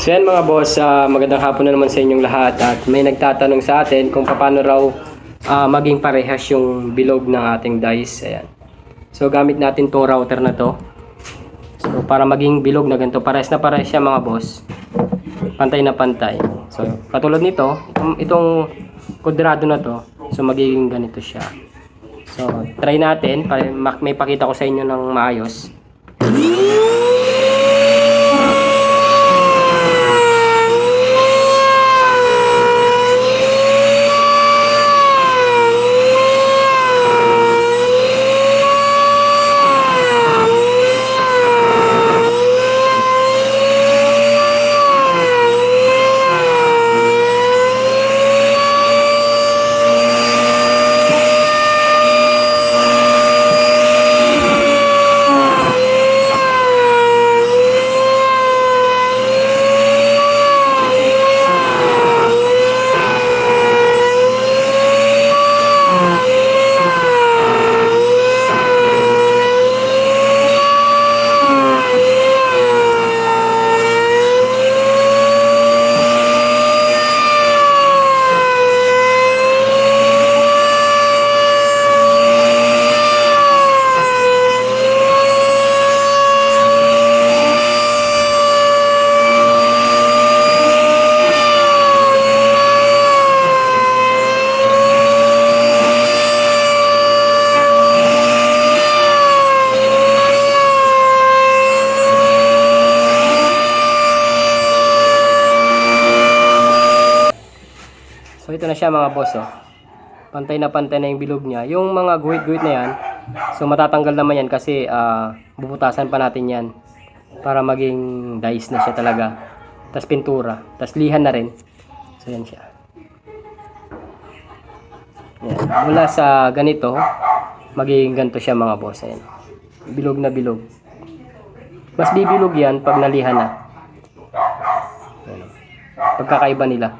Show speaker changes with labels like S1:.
S1: So yan mga boss, magandang hapon na naman sa inyong lahat. At may nagtatanong sa atin kung paano raw maging parehas yung bilog ng ating dice. Ayan. So gamit natin tong router na to. So para maging bilog na ganito, parehas na parehas siya mga boss. Pantay na pantay. So katulad nito, itong kuadrado na to, so magiging ganito siya. So try natin, para may pakita ko sa inyo ng maayos. So ito na siya mga boss, oh. Pantay na yung bilog niya. Yung mga guhit-guhit na yan, so matatanggal naman yan kasi bubutasan pa natin yan para maging dice na siya talaga. Tapos pintura, tapos lihan na rin. So yan siya. Yan. Mula sa ganito, magiging ganito siya mga boss. Ayan. Bilog na bilog. Mas bibilog yan pag nalihan na. Ayan. Pagkakaiba nila.